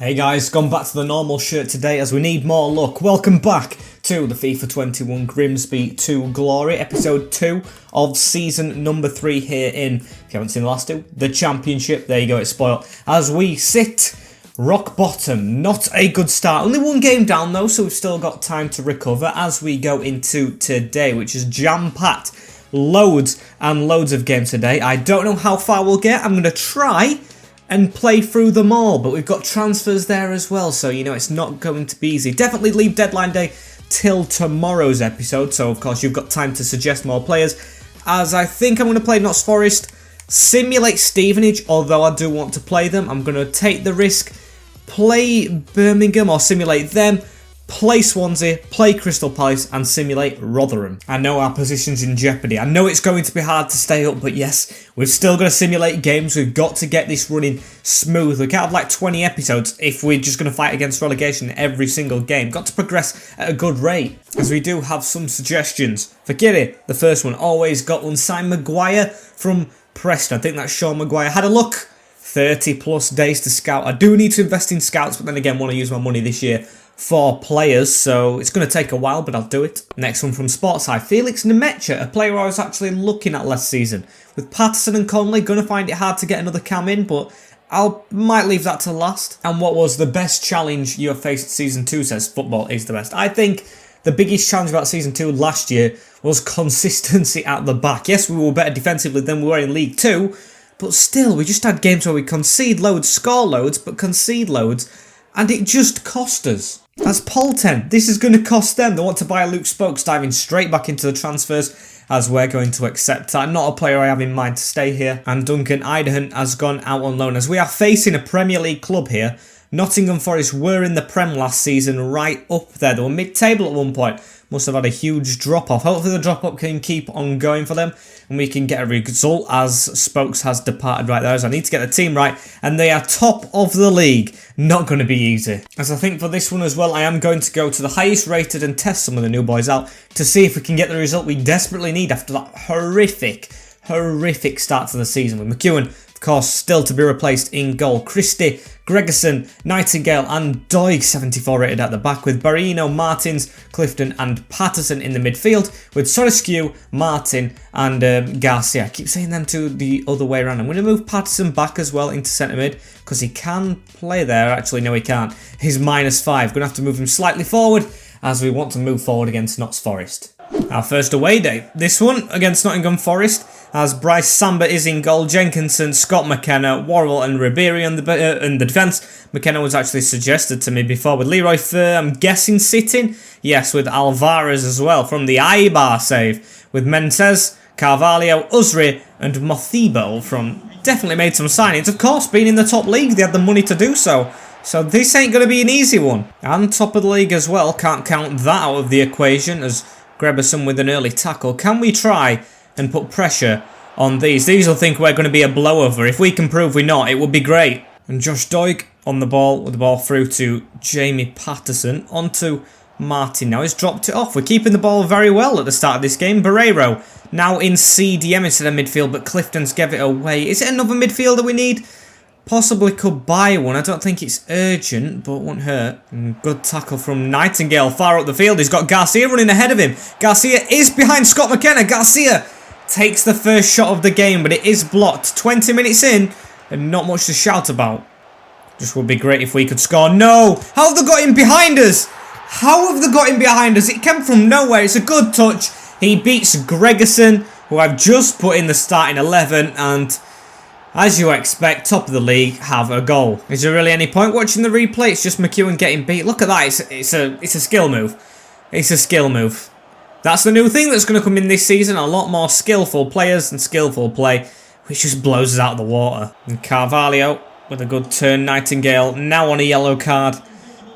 Hey guys, gone back to the normal shirt today as we need more luck. Welcome back to the FIFA 21 Grimsby 2 Glory, episode 2 of season number 3 here in, if you haven't seen the last two, the Championship. There you go, it's spoiled. As we sit rock bottom, not a good start. Only one game down though, so we've still got time to recover as we go into today, which is jam-packed. Loads and loads of games today. I don't know how far we'll get. I'm going to try and play through them all, but we've got transfers there as well, so you know it's not going to be easy. Definitely leave deadline day till tomorrow's episode, so of course you've got time to suggest more players, as I think I'm going to play Notts Forest, simulate Stevenage, although I do want to play them. I'm going to take the risk, play Birmingham or simulate them, play Swansea, play Crystal Palace and simulate Rotherham. I know our position's in jeopardy. I know it's going to be hard to stay up, but yes, we've still got to simulate games. We've got to get this running smooth. We can't have like 20 episodes if we're just going to fight against relegation every single game. Got to progress at a good rate, as we do have some suggestions. For Giddy, the first one, always got Unsigned Maguire from Preston. I think that's Sean Maguire. Had a look. 30 plus days to scout. I do need to invest in scouts, but then again, want to use my money this year for players, so it's going to take a while, but I'll do it. Next one from Sports High, Felix Nemecha, a player I was actually looking at last season. With Patterson and Conley, going to find it hard to get another cam in, but might leave that to last. And what was the best challenge you have faced season 2, says football is the best. I think the biggest challenge about season 2 last year was consistency at the back. Yes, we were better defensively than we were in League 2, but still, we just had games where we concede loads, score loads, but concede loads, and it just cost us. As Polten, this is going to cost them. They want to buy Luke Spokes, diving straight back into the transfers, as we're going to accept that. Not a player I have in mind to stay here. And Duncan Idahan has gone out on loan, as we are facing a Premier League club here. Nottingham Forest were in the Prem last season, right up there. They were mid-table at one point. Must have had a huge drop-off. Hopefully the drop-off can keep on going for them and we can get a result, as Spokes has departed right there. So I need to get the team right, and they are top of the league. Not going to be easy. As I think for this one as well, I am going to go to the highest rated and test some of the new boys out to see if we can get the result we desperately need after that horrific start to the season. With McEwen, of course, still to be replaced in goal. Christie, Gregerson, Nightingale and Doig 74 rated at the back, with Barino, Martins, Clifton and Patterson in the midfield, with Sorescu, Martin and Garcia. I keep saying them to the other way around. I'm going to move Patterson back as well into centre mid, because he can play there. Actually, no he can't. He's -5. Going to have to move him slightly forward, as we want to move forward against Notts Forest. Our first away day. This one against Nottingham Forest, as Bryce Samba is in goal, Jenkinson, Scott McKenna, Worrell and Ribery in the defence. McKenna was actually suggested to me before, with Leroy Fer, I'm guessing sitting. Yes, with Alvarez as well from the Ibar save, with Mensez, Carvalho, Usri and Mothibo from definitely made some signings. Of course, being in the top league, they had the money to do so. So this ain't going to be an easy one. And top of the league as well, can't count that out of the equation, as Gregerson with an early tackle. Can we try and put pressure on these? These will think we're going to be a blowover. If we can prove we're not, it would be great. And Josh Doig on the ball, with the ball through to Jamie Patterson, onto Martin. Now he's dropped it off. We're keeping the ball very well at the start of this game. Barreiro now in CDM instead of midfield, but Clifton's gave it away. Is it another midfielder we need? Possibly could buy one. I don't think it's urgent, but won't hurt. And good tackle from Nightingale far up the field. He's got Garcia running ahead of him. Garcia is behind Scott McKenna. Garcia takes the first shot of the game, but it is blocked. 20 minutes in, and not much to shout about. Just would be great if we could score. No! How have they got him behind us? How have they got him behind us? It came from nowhere. It's a good touch. He beats Gregerson, who I've just put in the starting 11, and as you expect, top of the league, have a goal. Is there really any point watching the replay? It's just McEwen getting beat. Look at that. It's a skill move. It's a skill move. That's the new thing that's going to come in this season. A lot more skillful players and skillful play, which just blows us out of the water. And Carvalho with a good turn. Nightingale now on a yellow card.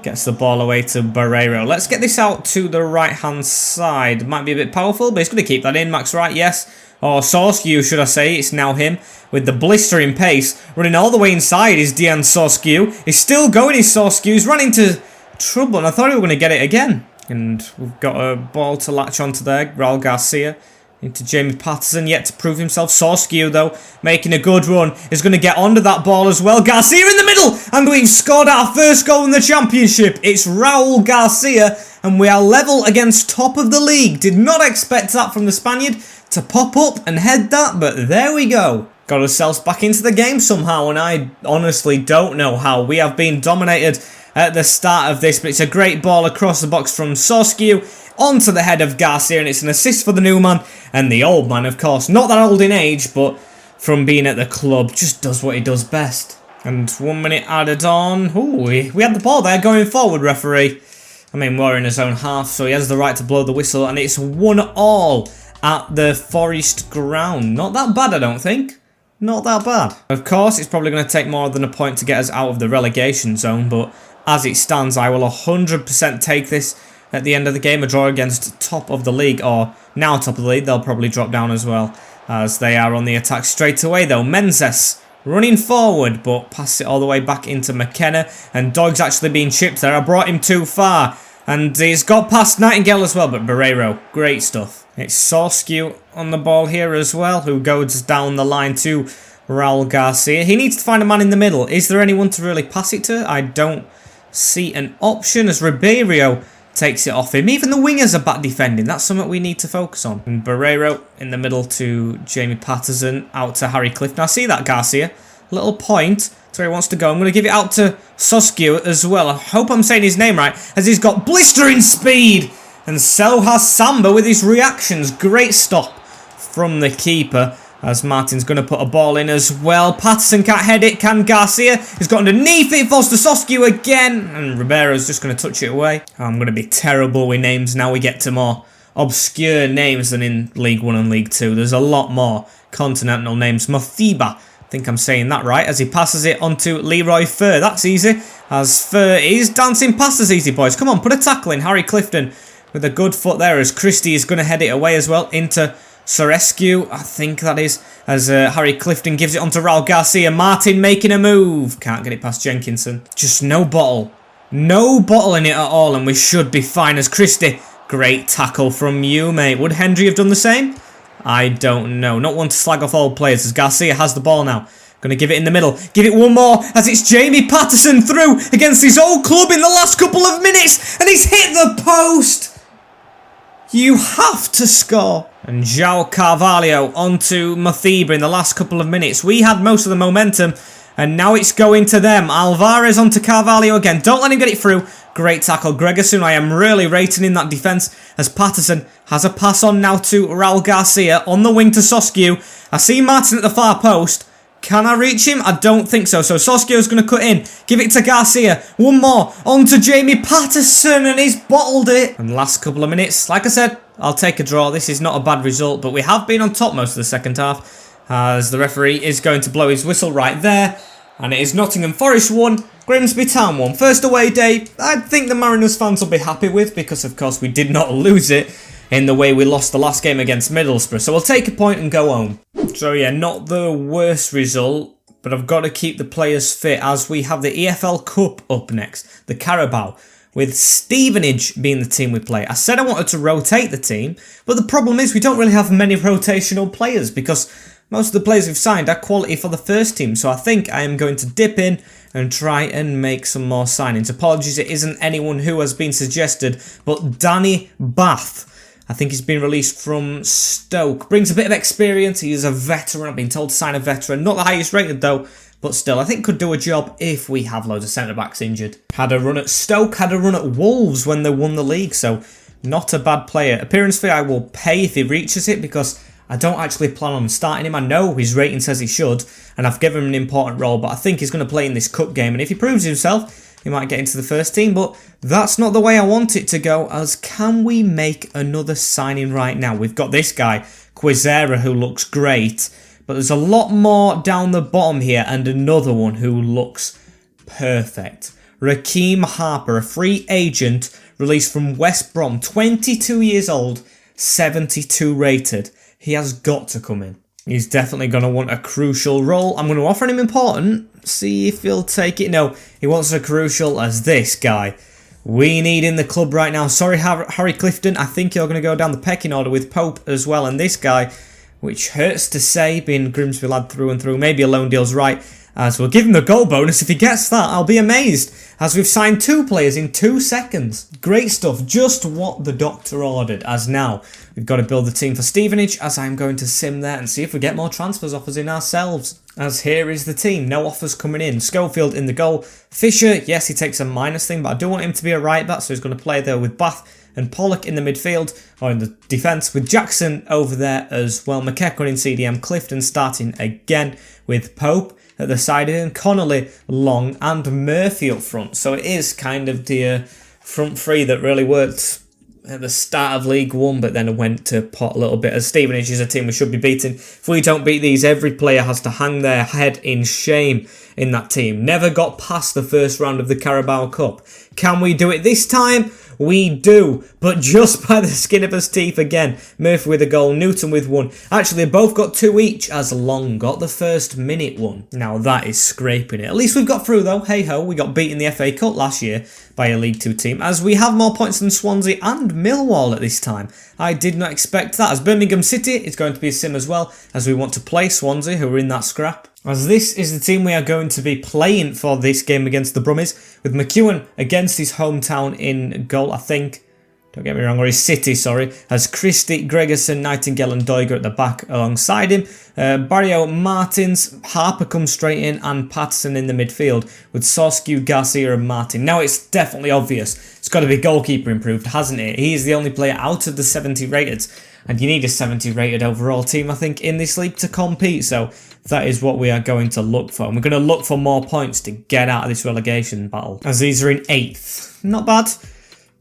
Gets the ball away to Barreiro. Let's get this out to the right-hand side. Might be a bit powerful, but he's going to keep that in. Max Wright, yes. Or Sorescu, should I say. It's now him with the blistering pace. Running all the way inside is Dejan Sorescu. He's still going, his Sorescu. He's run into trouble, and I thought he was going to get it again. And we've got a ball to latch onto there. Raul Garcia Into Jamie Patterson, yet to prove himself. Soskew, though, making a good run, is going to get onto that ball as well. Garcia in the middle, and we've scored our first goal in the championship. It's Raul Garcia, and we are level against top of the league. Did not expect that from the Spaniard to pop up and head that, but there we go. Got ourselves back into the game somehow, and I honestly don't know how. We have been dominated at the start of this, but it's a great ball across the box from Soskew onto the head of Garcia, and it's an assist for the new man, and the old man, of course, not that old in age, but from being at the club, just does what he does best. And 1 minute added on. Ooh, we had the ball there going forward, referee. I mean, we're in his own half, so he has the right to blow the whistle, and it's 1-1 at the Forest ground. Not that bad, I don't think. Not that bad. Of course, it's probably going to take more than a point to get us out of the relegation zone, but as it stands, I will 100% take this at the end of the game. A draw against top of the league, or now top of the league. They'll probably drop down as well, as they are on the attack straight away, though. Menzies running forward, but passes it all the way back into McKenna, and Doig's actually being chipped there. I brought him too far, and he's got past Nightingale as well, but Barreiro, great stuff. It's Soskew on the ball here as well, who goes down the line to Raul Garcia. He needs to find a man in the middle. Is there anyone to really pass it to? I don't see an option, as Ribeiro takes it off him. Even the wingers are back defending. That's something we need to focus on. And Barreiro in the middle to Jamie Patterson, out to Harry Clifton. I see that, Garcia. Little point to where he wants to go. I'm going to give it out to Soskew as well. I hope I'm saying his name right, as he's got blistering speed. And so has Samba with his reactions. Great stop from the keeper, as Martin's going to put a ball in as well. Patterson can't head it, can Garcia? He's got underneath it, falls to Soskew again, and Ribeiro's just going to touch it away. I'm going to be terrible with names now we get to more obscure names than in League 1 and League 2. There's a lot more continental names. Mofiba, I think I'm saying that right, as he passes it onto Leroy Fer. That's easy, as Fer is dancing past us easy, boys. Come on, put a tackle in. Harry Clifton with a good foot there, as Christie is going to head it away as well into Sorescu, I think that is, as Harry Clifton gives it on to Raul Garcia. Martin making a move. Can't get it past Jenkinson. Just no bottle. No bottle in it at all, and we should be fine, as Christie. Great tackle from you, mate. Would Hendry have done the same? I don't know. Not one to slag off old players, as Garcia has the ball now. Going to give it in the middle. Give it one more, as it's Jamie Patterson through against his old club in the last couple of minutes, and he's hit the post. You have to score. And João Carvalho onto Mofiba in the last couple of minutes. We had most of the momentum, and now it's going to them. Alvarez onto Carvalho again. Don't let him get it through. Great tackle. Gregerson, I am really rating in that defence, as Patterson has a pass on now to Raul Garcia on the wing to Soskew. I see Martin at the far post. Can I reach him? I don't think so. So Soskew's going to cut in. Give it to Garcia. One more. On to Jamie Patterson, and he's bottled it. And last couple of minutes, like I said, I'll take a draw. This is not a bad result, but we have been on top most of the second half, as the referee is going to blow his whistle right there. And it is Nottingham Forest 1, Grimsby Town 1. First away day, I think the Mariners fans will be happy with, because of course we did not lose it in the way we lost the last game against Middlesbrough. So we'll take a point and go home. So yeah, not the worst result, but I've got to keep the players fit, as we have the EFL Cup up next, the Carabao, with Stevenage being the team we play. I said I wanted to rotate the team, but the problem is we don't really have many rotational players, because most of the players we've signed are quality for the first team. So I think I am going to dip in and try and make some more signings. Apologies, it isn't anyone who has been suggested, but Danny Bath, I think he's been released from Stoke. Brings a bit of experience. He is a veteran. I've been told to sign a veteran. Not the highest rated though, but still, I think could do a job if we have loads of centre-backs injured. Had a run at Stoke, had a run at Wolves when they won the league, so not a bad player. Appearance fee I will pay if he reaches it, because I don't actually plan on starting him. I know his rating says he should, and I've given him an important role, but I think he's going to play in this cup game, and if he proves himself, he might get into the first team, but that's not the way I want it to go, as can we make another signing right now? We've got this guy, Quizera, who looks great, but there's a lot more down the bottom here, and another one who looks perfect. Rakim Harper, a free agent, released from West Brom, 22 years old, 72 rated. He has got to come in. He's definitely going to want a crucial role. I'm going to offer him important, see if he'll take it. No, he wants a crucial as this guy we need in the club right now. Sorry, Harry Clifton, I think you're going to go down the pecking order with Pope as well. And this guy, which hurts to say, being Grimsby lad through and through, maybe a loan deal's right. As we'll give him the goal bonus. If he gets that, I'll be amazed. As we've signed 2 players in 2 seconds. Great stuff. Just what the doctor ordered. As now, we've got to build the team for Stevenage. As I'm going to sim there and see if we get more transfers offers in ourselves. As here is the team. No offers coming in. Schofield in the goal. Fisher, yes, he takes a minus thing, but I do want him to be a right back. So he's going to play there with Bath and Pollock in the midfield. Or in the defence with Jackson over there as well. McEachran in CDM. Clifton starting again with Pope at the side of him, Connolly, Long and Murphy up front. So it is kind of the front three that really worked at the start of League One, but then it went to pot a little bit. As Stevenage is a team we should be beating. If we don't beat these, every player has to hang their head in shame in that team. Never got past the first round of the Carabao Cup. Can we do it this time? We do, but just by the skin of his teeth again. Murphy with a goal, Newton with 1. Actually, they both got 2 each, as Long got the first minute one. Now that is scraping it. At least we've got through though. Hey ho, we got beaten in the FA Cup last year by a League 2 team, as we have more points than Swansea and Millwall at this time. I did not expect that. As Birmingham City, it's going to be a sim as well, as we want to play Swansea, who are in that scrap. As this is the team we are going to be playing for this game against the Brummies, with McEwen against his hometown in goal, I think. Don't get me wrong, or his city, sorry. As Christie, Gregerson, Nightingale and Doiger at the back alongside him. Barrio, Martins, Harper comes straight in, and Patterson in the midfield with Soskew, Garcia and Martin. Now it's definitely obvious. It's got to be goalkeeper improved, hasn't it? He is the only player out of the 70 rated. And you need a 70 rated overall team, I think, in this league to compete. So that is what we are going to look for. And we're going to look for more points to get out of this relegation battle. As these are in 8th. Not bad.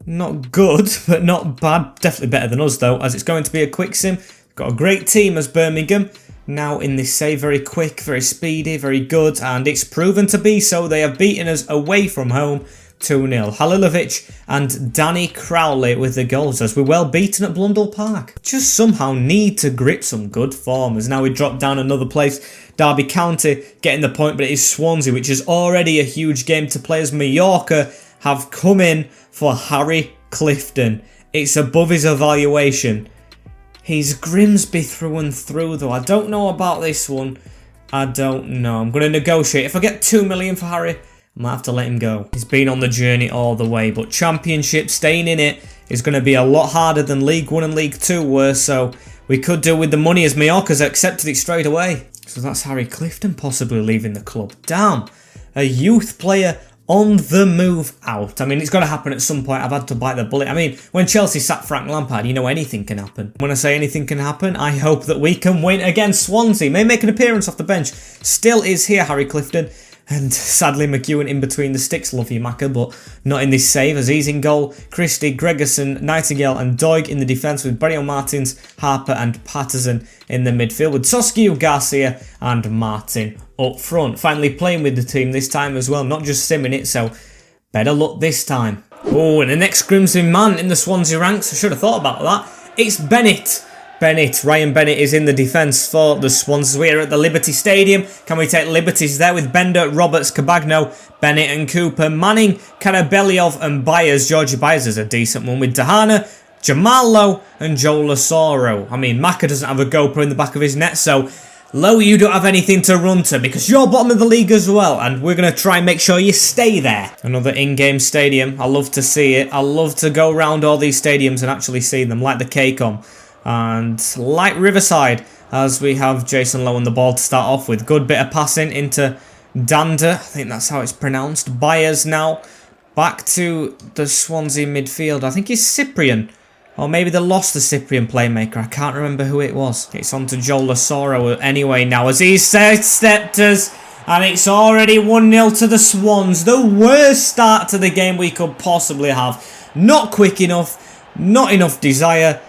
Not good, but not bad. Definitely better than us, though, as it's going to be a quick sim. Got a great team as Birmingham. Now in this save, very quick, very speedy, very good. And it's proven to be so. They have beaten us away from home 2-0. Halilovic and Danny Crowley with the goals, as we're well beaten at Blundell Park. Just somehow need to grip some good form, as now we drop down another place. Derby County getting the point, but it is Swansea, which is already a huge game to play, as Mallorca have come in for Harry Clifton. It's above his evaluation. He's Grimsby through and through, though. I don't know about this one. I don't know. I'm going to negotiate. If I get 2 million for Harry, I might have to let him go. He's been on the journey all the way, but Championship, staying in it, is going to be a lot harder than League 1 and League 2 were, so we could do with the money, as Mallorca's accepted it straight away. So that's Harry Clifton possibly leaving the club. Damn, a youth player on the move out. I mean, it's got to happen at some point. I've had to bite the bullet. I mean, when Chelsea sacked Frank Lampard, you know anything can happen. When I say anything can happen, I hope that we can win against Swansea. May make an appearance off the bench. Still is here, Harry Clifton. And sadly, McEwen in between the sticks. Love you, Macca, but not in this save, as he's in goal. Christie, Gregerson, Nightingale and Doig in the defence, with Barrio Martins, Harper and Patterson in the midfield, with Soskew, Garcia and Martin up front. Finally playing with the team this time as well, not just simming it, so better luck this time. Oh, and the next Grimsby man in the Swansea ranks, I should have thought about that. It's Bennett. Ryan Bennett is in the defence for the Swans. We are at the Liberty Stadium. Can we take liberties there with Bender, Roberts, Cabagno, Bennett and Cooper, Manning, Karabeliov and Byers. Georgie Byers is a decent one with Dahana, Jamal Lowe and Joe Lasoro. I mean, Macca doesn't have a GoPro in the back of his net, so Lowe, you don't have anything to run to because you're bottom of the league as well, and we're going to try and make sure you stay there. Another in-game stadium. I love to see it. I love to go around all these stadiums and actually see them, like the KCOM. And like Riverside, as we have Jason Lowe on the ball to start off with. Good bit of passing into Dander. I think that's how it's pronounced. Byers now back to the Swansea midfield. I think it's Cyprian. Or maybe they lost the Cyprian playmaker. I can't remember who it was. It's on to Joel Lasoro anyway now, as he's sidestepped us. And it's already 1-0 to the Swans. The worst start to the game we could possibly have. Not quick enough. Not enough desire.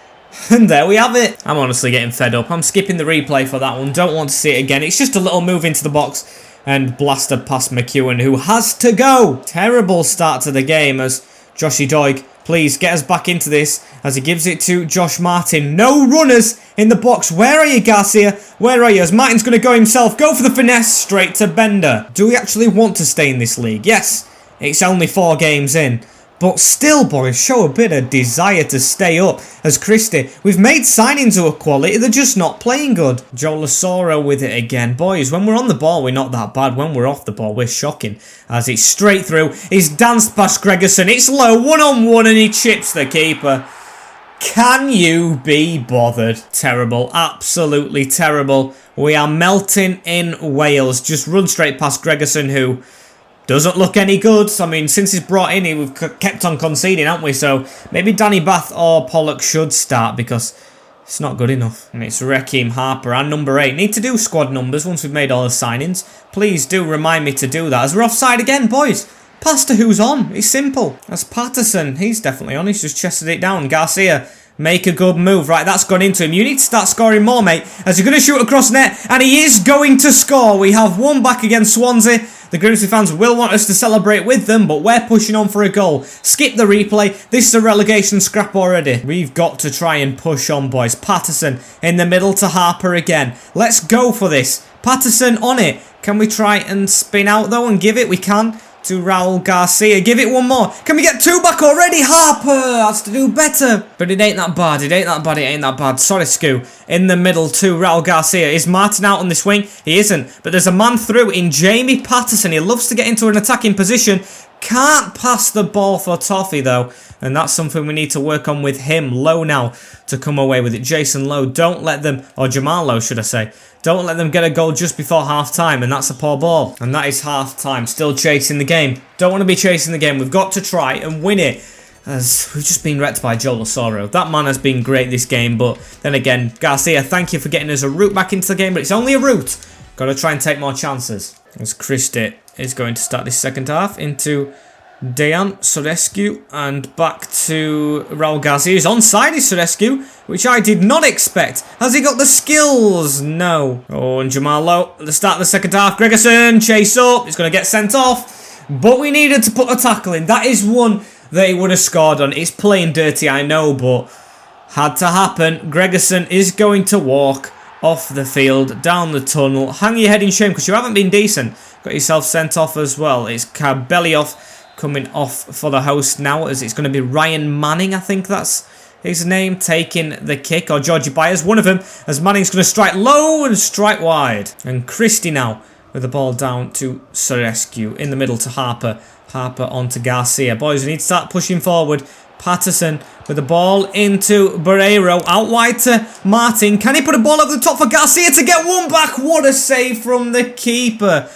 And there we have it. I'm honestly getting fed up. I'm skipping the replay for that one. Don't want to see it again. It's just a little move into the box and blaster past McEwen, who has to go. Terrible start to the game, as Joshy Doig, please get us back into this, as he gives it to Josh Martin. No runners in the box. Where are you, Garcia? Where are you? As Martin's going to go himself. Go for the finesse straight to Bender. Do we actually want to stay in this league? Yes. It's only 4 games in. But still, boys, show a bit of desire to stay up. As Christie, we've made signings of a quality, they're just not playing good. Joe Lasoro with it again. Boys, when we're on the ball, we're not that bad. When we're off the ball, we're shocking. As it's straight through, he's danced past Gregerson. It's low, one-on-one, and he chips the keeper. Can you be bothered? Terrible, absolutely terrible. We are melting in Wales. Just run straight past Gregerson, who doesn't look any good. I mean, since he's brought in, we've kept on conceding, haven't we? So maybe Danny Bath or Pollock should start because it's not good enough. And it's Rakim Harper and number 8. Need to do squad numbers once we've made all the signings. Please do remind me to do that as we're offside again, boys. Pass to who's on. It's simple. That's Patterson. He's definitely on. He's just chested it down. Garcia, make a good move. Right, that's gone into him. You need to start scoring more, mate. As he's going to shoot across net. And he is going to score. We have one back against Swansea. The Grimsby fans will want us to celebrate with them, but we're pushing on for a goal. Skip the replay. This is a relegation scrap already. We've got to try and push on, boys. Patterson in the middle to Harper again. Let's go for this. Patterson on it. Can we try and spin out, though, and give it? We can. To Raul Garcia. Give it one more. Can we get 2 back already? Harper has to do better. But it ain't that bad. It ain't that bad. It ain't that bad. Sorescu in the middle to Raul Garcia. Is Martin out on this wing? He isn't. But there's a man through in Jamie Patterson. He loves to get into an attacking position. Can't pass the ball for Toffee, though. And that's something we need to work on with him. Low now to come away with it. Jason Lowe. Don't let them, or Jamal Lowe, should I say. Don't let them get a goal just before half-time, and that's a poor ball. And that is half-time. Still chasing the game. Don't want to be chasing the game. We've got to try and win it. As we've just been wrecked by Joe Lasoro. That man has been great this game, but then again, Garcia, thank you for getting us a route back into the game, but it's only a route. Got to try and take more chances. As Christie is going to start this second half into Dejan Sorescu and back to Raul Garcia. He's onside, is Sorescu, which I did not expect. Has he got the skills? No. Oh, and Jamal Lowe at the start of the second half. Gregerson, chase up. He's going to get sent off. But we needed to put a tackle in. That is one that he would have scored on. It's playing dirty, I know, but had to happen. Gregerson is going to walk off the field, down the tunnel. Hang your head in shame because you haven't been decent. Got yourself sent off as well. It's Kabelioff coming off for the host now, as it's going to be Ryan Manning, I think that's his name, taking the kick, or Georgie Byers, one of them, as Manning's going to strike low and strike wide. And Christie now with the ball down to Sorescu, in the middle to Harper. Harper on to Garcia. Boys, we need to start pushing forward. Patterson with the ball into Barreiro, out wide to Martin. Can he put a ball over the top for Garcia to get one back? What a save from the keeper.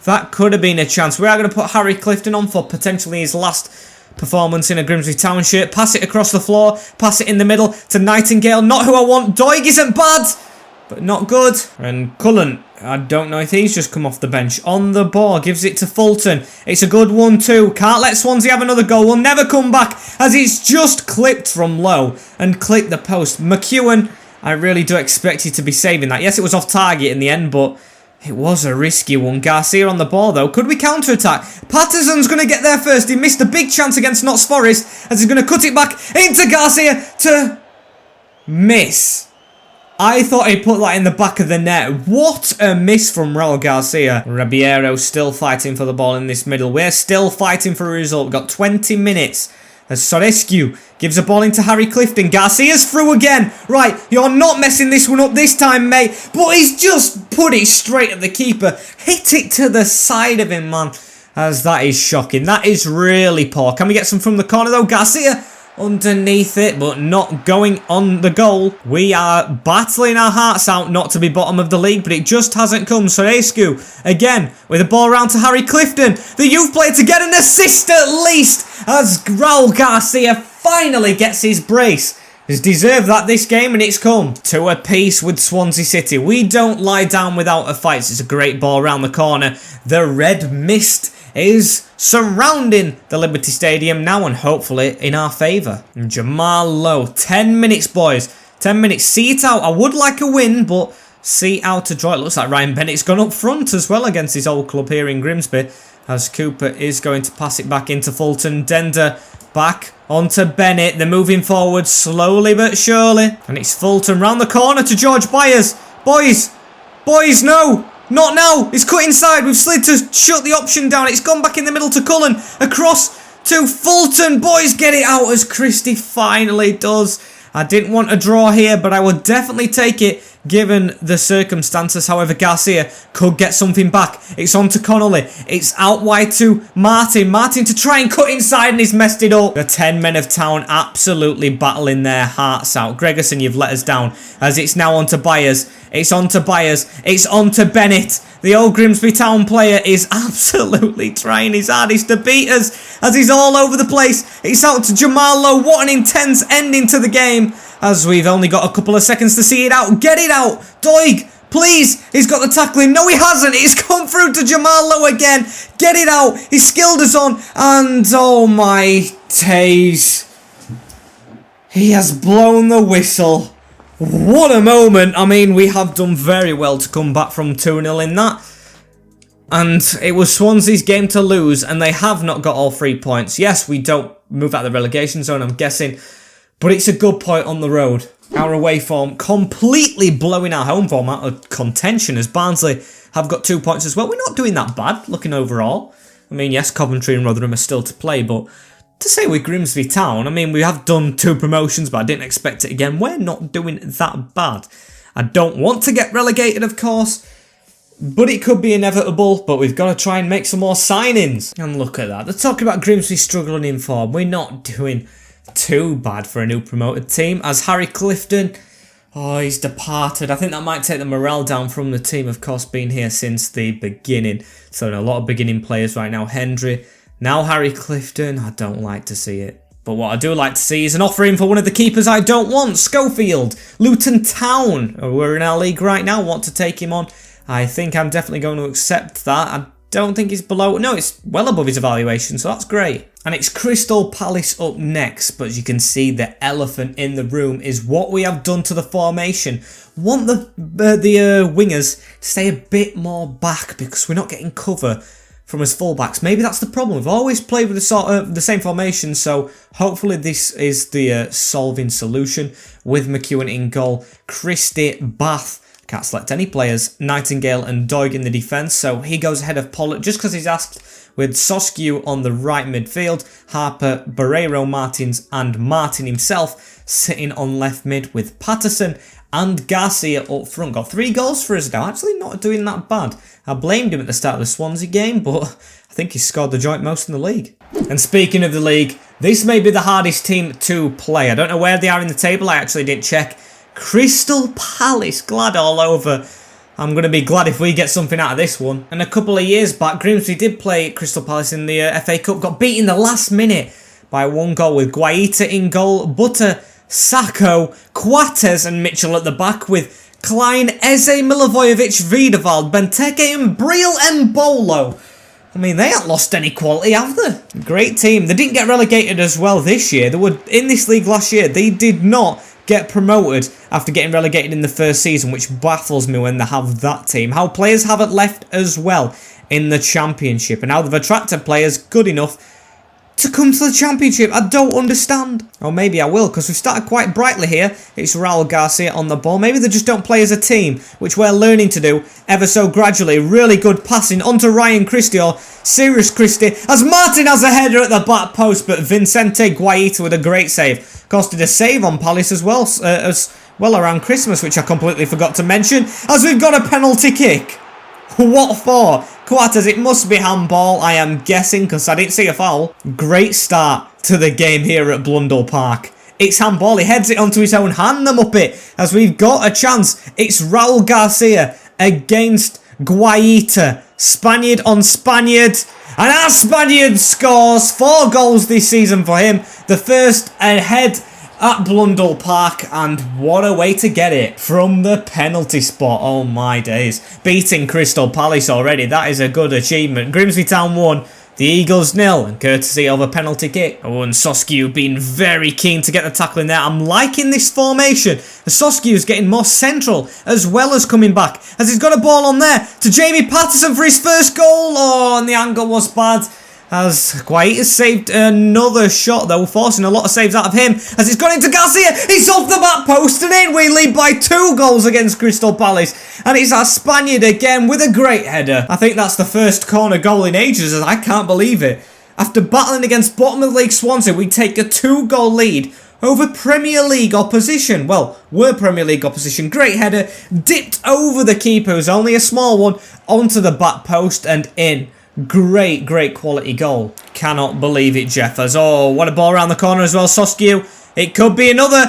That could have been a chance. We are going to put Harry Clifton on for potentially his last performance in a Grimsby Town shirt. Pass it across the floor. Pass it in the middle to Nightingale. Not who I want. Doig isn't bad, but not good. And Cullen, I don't know if he's just come off the bench. On the ball, gives it to Fulton. It's a good 1-2. Can't let Swansea have another goal. We'll never come back, as it's just clipped from low and clipped the post. McEwen, I really do expect you to be saving that. Yes, it was off target in the end, but it was a risky one. Garcia on the ball, though. Could we counter-attack? Patterson's going to get there first. He missed a big chance against Notts Forest, as he's going to cut it back into Garcia to miss. I thought he put that in the back of the net. What a miss from Raul Garcia. Ribeiro still fighting for the ball in this middle. We're still fighting for a result. We've got 20 minutes. As Sorescu gives a ball into Harry Clifton. Garcia's through again. Right, you're not messing this one up this time, mate. But he's just put it straight at the keeper. Hit it to the side of him, man. As that is shocking. That is really poor. Can we get some from the corner, though? Garcia underneath it, but not going on the goal. We are battling our hearts out not to be bottom of the league, but it just hasn't come. Sorescu again with the ball around to Harry Clifton, the youth player, to get an assist at least, as Raul Garcia finally gets his brace. He's deserved that this game, and it's come to a piece with Swansea City. We don't lie down without a fight. It's a great ball around the corner. The red mist is surrounding the Liberty Stadium now, and hopefully in our favour. And Jamal Lowe, 10 minutes, boys. 10 minutes. See it out. I would like a win, but see out to draw. It looks like Ryan Bennett's gone up front as well against his old club here in Grimsby, as Cooper is going to pass it back into Fulton. Dender back onto Bennett. They're moving forward slowly but surely. And it's Fulton round the corner to George Byers. Boys, no! Not now. It's cut inside. We've slid to shut the option down. It's gone back in the middle to Cullen. Across to Fulton. Boys, get it out as Christie finally does. I didn't want a draw here, but I would definitely take it given the circumstances. However, Garcia could get something back. It's on to Connolly. It's out wide to Martin. Martin to try and cut inside, and he's messed it up. The 10 men of town absolutely battling their hearts out. Gregerson, you've let us down, as it's now on to Byers. It's on to Byers. It's on to Bennett. The old Grimsby Town player is absolutely trying his hardest to beat us, as he's all over the place. It's out to Jamal Lowe. What an intense ending to the game, as we've only got a couple of seconds to see it out. Get it out, Doig, please. He's got the tackling. No, he hasn't. It's come through to Jamal Lowe again. Get it out. He's skilled us on, and oh my days, he has blown the whistle. What a moment. I mean, we have done very well to come back from 2-0 in that. And it was Swansea's game to lose, and they have not got all 3 points. Yes, we don't move out of the relegation zone, I'm guessing, but it's a good point on the road. Our away form completely blowing our home form out of contention, as Barnsley have got 2 points as well. We're not doing that bad, looking overall. I mean, yes, Coventry and Rotherham are still to play, but to say we're Grimsby Town, I mean, we have done 2 promotions, but I didn't expect it again. We're not doing that bad. I don't want to get relegated, of course, but it could be inevitable. But we've got to try and make some more signings. And look at that. They're talking about Grimsby struggling in form. We're not doing too bad for a new promoted team, as Harry Clifton, oh, he's departed. I think that might take the morale down from the team, of course, being here since the beginning. So a lot of beginning players right now. Hendry. Now Harry Clifton, I don't like to see it. But what I do like to see is an offer in for one of the keepers I don't want. Schofield, Luton Town. We're in our league right now, want to take him on. I think I'm definitely going to accept that. I don't think he's below, no, it's well above his evaluation, so that's great. And it's Crystal Palace up next, but as you can see, the elephant in the room is what we have done to the formation. Want the wingers to stay a bit more back, because we're not getting cover from his fullbacks. Maybe that's the problem. We've always played with the same formation, so hopefully this is the solving solution. With McEwen in goal, Christie, Bath, can't select any players, Nightingale and Doig in the defence, so he goes ahead of Pollard just because he's asked, with Soskew on the right midfield, Harper, Barreiro, Martins and Martin himself sitting on left mid with Patterson and Garcia up front. Got 3 goals for us now, actually not doing that bad. I blamed him at the start of the Swansea game, but I think he scored the joint most in the league. And speaking of the league, this may be the hardest team to play. I don't know where they are in the table, I actually didn't check. Crystal Palace, glad all over. I'm going to be glad if we get something out of this one. And a couple of years back, Grimsby did play Crystal Palace in the FA Cup, got beat in the last minute by 1 goal with Guaita in goal, Butter, Sacco, Coates and Mitchell at the back with Klein, Eze, Milivojevic, Wiedewald, Benteke and Briel Mbolo. I mean, they haven't lost any quality, have they? Great team. They didn't get relegated as well this year. They were in this league last year. They did not get promoted after getting relegated in the first season, which baffles me when they have that team. How players haven't left as well in the Championship, and how they've attracted players good enough to come to the Championship. I don't understand. Or maybe I will, because we've started quite brightly here. It's Raul Garcia on the ball. Maybe they just don't play as a team, which we're learning to do ever so gradually. Really good passing onto Ryan Christie, or Sirius Christie, as Martin has a header at the back post, but Vicente Guaita with a great save. Costed a save on Palace as well around Christmas, which I completely forgot to mention, as we've got a penalty kick. What for? Coates, it must be handball, I am guessing, because I didn't see a foul. Great start to the game here at Blundell Park. It's handball, he heads it onto his own hand, the Muppet, as we've got a chance. It's Raul Garcia against Guaita. Spaniard on Spaniard. And our Spaniard scores 4 goals this season for him. The first ahead at Blundell Park, and what a way to get it from the penalty spot. Oh my days, beating Crystal Palace already, that is a good achievement. Grimsby Town 1, the Eagles 0, and courtesy of a penalty kick. Oh, and Soskew being very keen to get the tackle in there. I'm liking this formation. Soskew's getting more central as well as coming back, as he's got a ball on there to Jamie Patterson for his first goal. Oh, and the angle was bad, as Guaita saved another shot though, forcing a lot of saves out of him, as it's gone into Garcia. He's off the back post and in. We lead by 2 goals against Crystal Palace, and it's our Spaniard again with a great header. I think that's the first corner goal in ages, as I can't believe it. After battling against bottom of the league Swansea, we take a 2-goal lead over Premier League opposition. Well, we're Premier League opposition. Great header, dipped over the keeper, who's only a small one, onto the back post and in. Great quality goal. Cannot believe it, Jeffers. Oh, what a ball around the corner as well, Soskew. It could be another.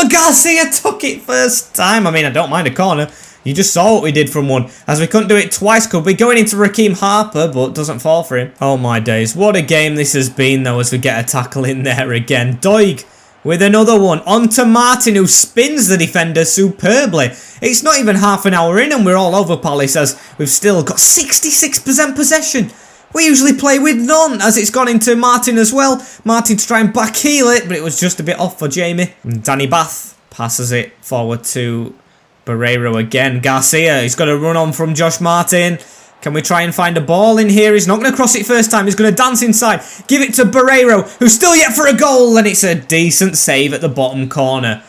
Garcia took it first time. I mean, I don't mind a corner. You just saw what we did from one. As we couldn't do it twice, could we? Going into Rakim Harper, but doesn't fall for him. Oh my days. What a game this has been, though, as we get a tackle in there again. Doig with another one. On to Martin, who spins the defender superbly. It's not even half an hour in and we're all over Palace, as we've still got 66% possession. We usually play with none, as it's gone into Martin as well. Martin to try and backheel it, but it was just a bit off for Jamie. And Danny Bath passes it forward to Barreiro again. Garcia, he's got to run on from Josh Martin. Can we try and find a ball in here? He's not going to cross it first time. He's going to dance inside. Give it to Barreiro, who's still yet for a goal, and it's a decent save at the bottom corner.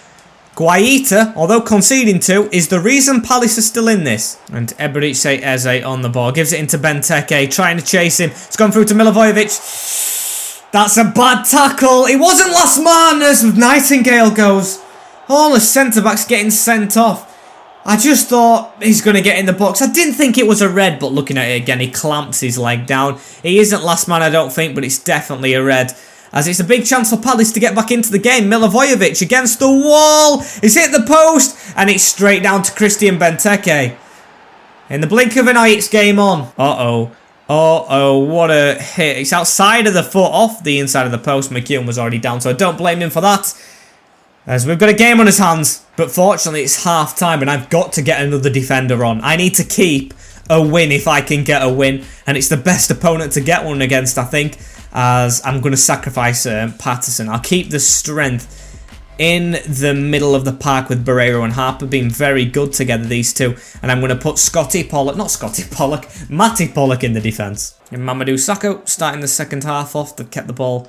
Guaita, although conceding 2, is the reason Palace are still in this. And Eberechi Eze on the ball. Gives it into Benteke, trying to chase him. It's gone through to Milivojevic. That's a bad tackle. It wasn't last man as Nightingale goes. All the centre-backs getting sent off. I just thought he's going to get in the box. I didn't think it was a red, but looking at it again, he clamps his leg down. He isn't last man, I don't think, but it's definitely a red. As it's a big chance for Palace to get back into the game. Milivojevic against the wall. He's hit the post. And it's straight down to Christian Benteke. In the blink of an eye, it's game on. Uh-oh, what a hit. It's outside of the foot, off the inside of the post. McKeown was already down, so I don't blame him for that. As we've got a game on his hands. But fortunately, it's half time and I've got to get another defender on. I need to keep a win if I can get a win. And it's the best opponent to get one against, I think. As I'm going to sacrifice Patterson. I'll keep the strength in the middle of the park with Barreiro and Harper being very good together, these two. And I'm going to put Matty Pollock in the defence. And Mamadou Sakho starting the second half off. They've kept the ball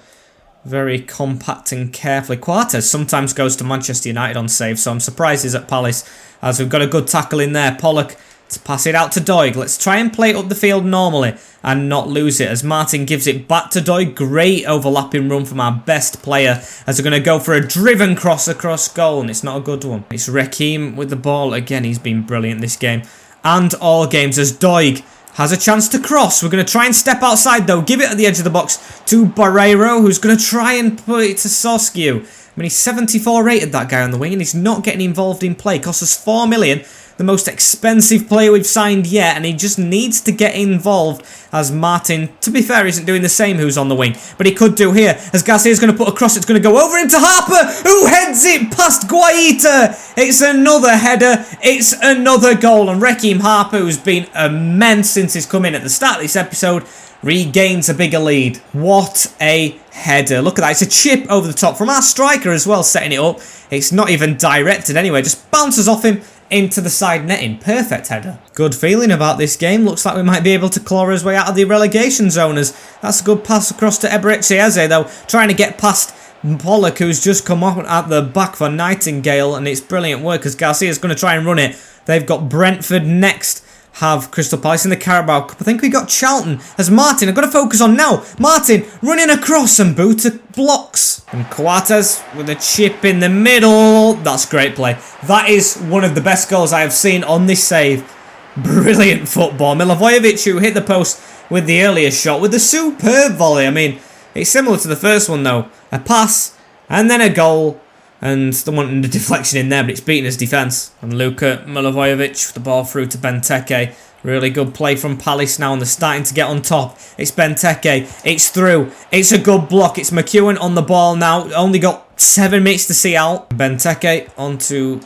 very compact and carefully. Quartes sometimes goes to Manchester United on save, so I'm surprised he's at Palace. As we've got a good tackle in there. Pollock to pass it out to Doig. Let's try and play it up the field normally and not lose it as Martin gives it back to Doig. Great overlapping run from our best player as they're going to go for a driven cross across goal, and it's not a good one. It's Rakim with the ball. Again, he's been brilliant this game and all games as Doig has a chance to cross. We're going to try and step outside though. Give it at the edge of the box to Barreiro, who's going to try and put it to Soskew. I mean, he's 74 rated, that guy on the wing, and he's not getting involved in play. Costs us 4 million. The most expensive player we've signed yet, and he just needs to get involved as Martin, to be fair, isn't doing the same who's on the wing, but he could do here as Garcia's going to put a cross. It's going to go over into Harper, who heads it past Guaita. It's another header, it's another goal, and Rakim Harper, who's been immense since he's come in at the start of this episode, regains a bigger lead. What a header. Look at that. It's a chip over the top from our striker as well, setting it up. It's not even directed anyway, just bounces off him into the side netting. Perfect header. Good feeling about this game. Looks like we might be able to claw his way out of the relegation zone. As that's a good pass across to Eberechi Eze though, trying to get past Pollock, who's just come up at the back for Nightingale, and it's brilliant work as Garcia's going to try and run it. They've got Brentford next. Have Crystal Palace in the Carabao Cup. I think we got Charlton as Martin. I've got to focus on now. Martin running across and Buta blocks. And Quartes with a chip in the middle. That's great play. That is one of the best goals I have seen on this save. Brilliant football. Milivojevic, who hit the post with the earlier shot with a superb volley. I mean, it's similar to the first one though. A pass and then a goal. And the wanting the deflection in there, but it's beating his defence. And Luka Milivojevic with the ball through to Benteke. Really good play from Palace now, and they're starting to get on top. It's Benteke. It's through. It's a good block. It's McKeown on the ball now. Only got 7 minutes to see out. Benteke onto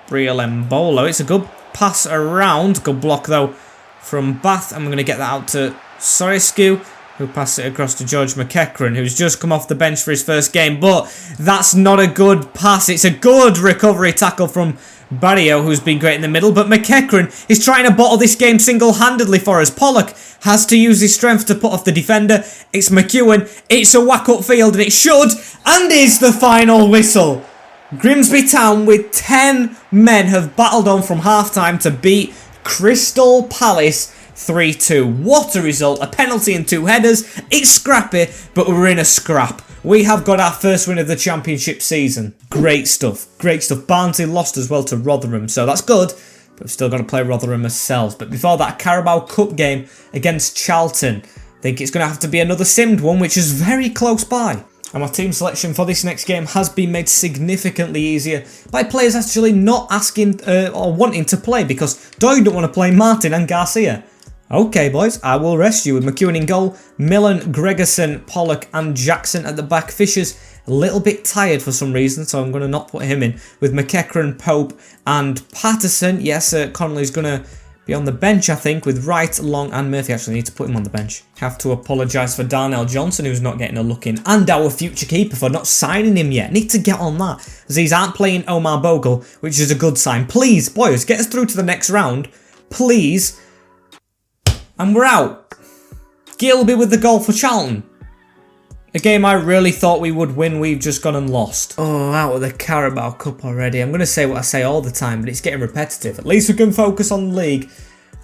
Briel Mbolo. It's a good pass around. Good block though from Bath. And we're going to get that out to Sorescu, who passed it across to George McEachran, who's just come off the bench for his first game. But that's not a good pass. It's a good recovery tackle from Barrio, who's been great in the middle. But McEachran is trying to bottle this game single-handedly for us. Pollock has to use his strength to put off the defender. It's McEwen. It's a whack up field, and it should, and is the final whistle. Grimsby Town with 10 men have battled on from half-time to beat Crystal Palace 3-2. What a result. A penalty and 2 headers. It's scrappy, but we're in a scrap. We have got our first win of the championship season. Great stuff. Great stuff. Barnsley lost as well to Rotherham, so that's good. But we've still got to play Rotherham ourselves. But before that, Carabao Cup game against Charlton. I think it's going to have to be another simmed one, which is very close by. And my team selection for this next game has been made significantly easier by players actually not asking or wanting to play, because Doyle don't want to play Martin and Garcia. Okay, boys, I will rest you with McEwen in goal, Millen, Gregerson, Pollock and Jackson at the back. Fisher's a little bit tired for some reason, so I'm going to not put him in. With McEachran, Pope and Patterson. Yes, Connolly's going to be on the bench, I think, with Wright, Long and Murphy. Actually, need to put him on the bench. Have to apologise for Darnell Johnson, who's not getting a look in, and our future keeper for not signing him yet. Need to get on that, as these aren't playing Omar Bogle, which is a good sign. Please, boys, get us through to the next round. Please. And we're out. Gilby with the goal for Charlton. A game I really thought we would win, we've just gone and lost. Oh, out of the Carabao Cup already. I'm going to say what I say all the time, but it's getting repetitive. At least we can focus on the league,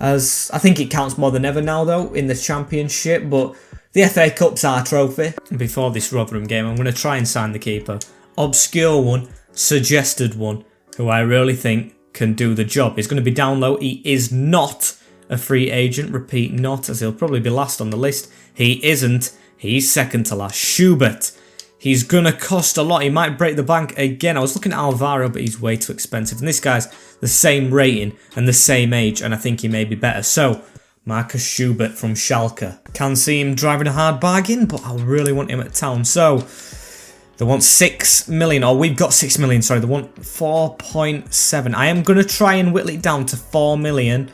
as I think it counts more than ever now, though, in the championship. But the FA Cup's our trophy. Before this Rotherham game, I'm going to try and sign the keeper. Obscure one, suggested one, who I really think can do the job. He's going to be down low. He is not a free agent. Repeat, not, as he'll probably be last on the list. He isn't. He's second to last. Schubert. He's going to cost a lot. He might break the bank again. I was looking at Alvaro, but he's way too expensive. And this guy's the same rating and the same age, and I think he may be better. So, Marcus Schubert from Schalke. Can see him driving a hard bargain, but I really want him at Town. So, they want 6 million, or we've got 6 million, sorry. They want 4.7. I am going to try and whittle it down to 4 million,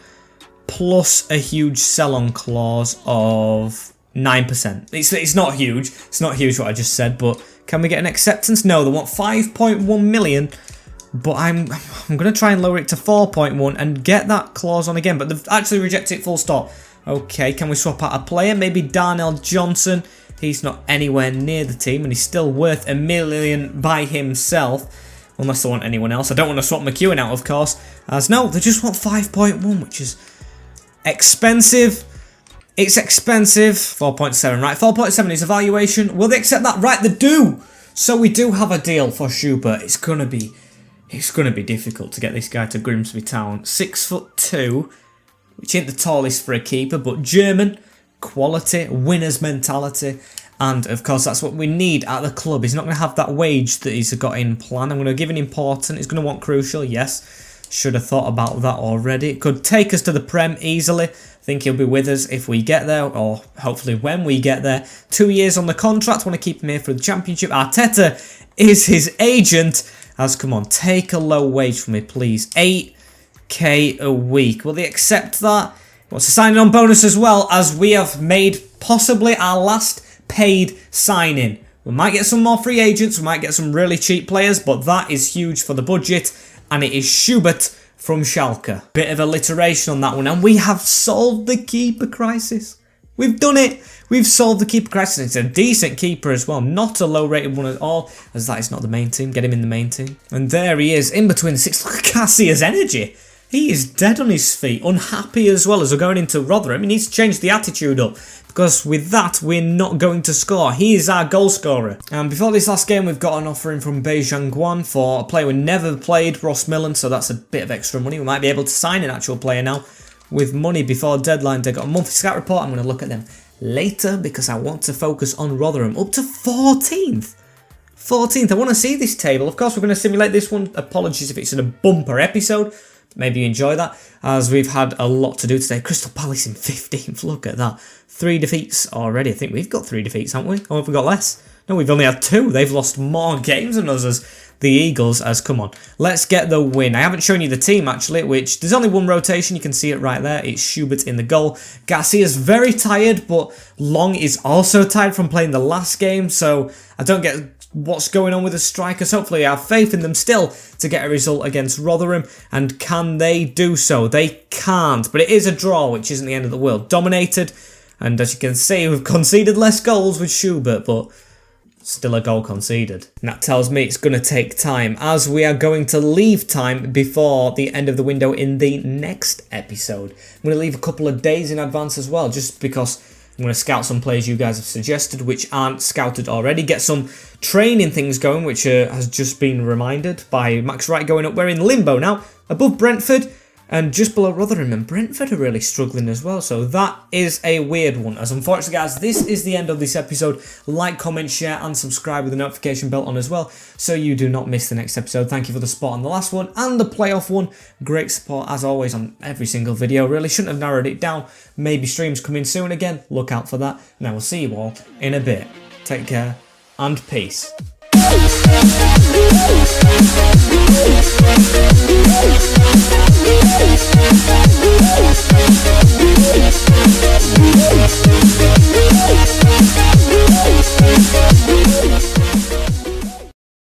plus a huge sell-on clause of 9%. It's not huge. It's not huge what I just said, but can we get an acceptance? No, they want 5.1 million, but I'm going to try and lower it to 4.1 and get that clause on again, but they've actually rejected it full stop. Okay, can we swap out a player? Maybe Darnell Johnson. He's not anywhere near the team, and he's still worth $1 million by himself, unless they want anyone else. I don't want to swap McEwen out, of course, as no, they just want 5.1, which is expensive. It's expensive. 4.7, right? 4.7 is evaluation. Will they accept that? Right, they do. So we do have a deal for Schubert. It's gonna be difficult to get this guy to Grimsby Town. 6'2", which ain't the tallest for a keeper, but German, quality, winner's mentality, and of course that's what we need at the club. He's not going to have that wage that he's got in plan. I'm going to give him important. He's going to want crucial, yes. Should have thought about that already. It could take us to the Prem easily. I think he'll be with us if we get there, or hopefully when we get there. 2 years on the contract. Want to keep him here for the championship. Arteta is his agent. As come on, take a low wage for me, please. 8k a week. Will they accept that? Wants a signing on bonus as well, as we have made possibly our last paid signing. We might get some more free agents. We might get some really cheap players, but that is huge for the budget. And it is Schubert from Schalke. Bit of alliteration on that one. And we have solved the keeper crisis. We've done it. We've solved the keeper crisis. It's a decent keeper as well. Not a low rated one at all, as that is not the main team. Get him in the main team. And there he is, in between the six. Look at Garcia's energy. He is dead on his feet. Unhappy as well as we're going into Rotherham. He needs to change the attitude up, because with that, we're not going to score. He is our goal scorer. And before this last game, we've got an offering from Beijing Guan for a player we never played, Ross Millen, so that's a bit of extra money. We might be able to sign an actual player now with money before deadline day. Got a monthly scout report. I'm going to look at them later because I want to focus on Rotherham. Up to 14th. 14th. I want to see this table. Of course, we're going to simulate this one. Apologies if it's in a bumper episode. Maybe you enjoy that, as we've had a lot to do today. Crystal Palace in 15th, look at that. 3 defeats already. I think we've got 3 defeats, haven't we? Or have we got less? No, we've only had 2. They've lost more games than us as the Eagles, as come on. Let's get the win. I haven't shown you the team, actually, which there's only one rotation. You can see it right there. It's Schubert in the goal. Garcia's very tired, but Long is also tired from playing the last game, so I don't get what's going on with the strikers. Hopefully I have faith in them still to get a result against Rotherham. And can they do so? They can't, but it is a draw, which isn't the end of the world. Dominated, and as you can see, we've conceded less goals with Schubert, but Still a goal conceded. And that tells me it's going to take time, as we are going to leave time before the end of the window in the next episode. I'm going to leave a couple of days in advance as well, just because I'm going to scout some players you guys have suggested which aren't scouted already. Get some training things going, which has just been reminded by Max Wright going up. We're in limbo now, above Brentford and just below Rotherham, and Brentford are really struggling as well. So that is a weird one. As unfortunately, guys, this is the end of this episode. Like, comment, share and subscribe with the notification bell on as well, so you do not miss the next episode. Thank you for the support on the last one and the playoff one. Great support as always on every single video. Really shouldn't have narrowed it down. Maybe streams coming soon again. Look out for that. And I will see you all in a bit. Take care and peace. We'll be right back.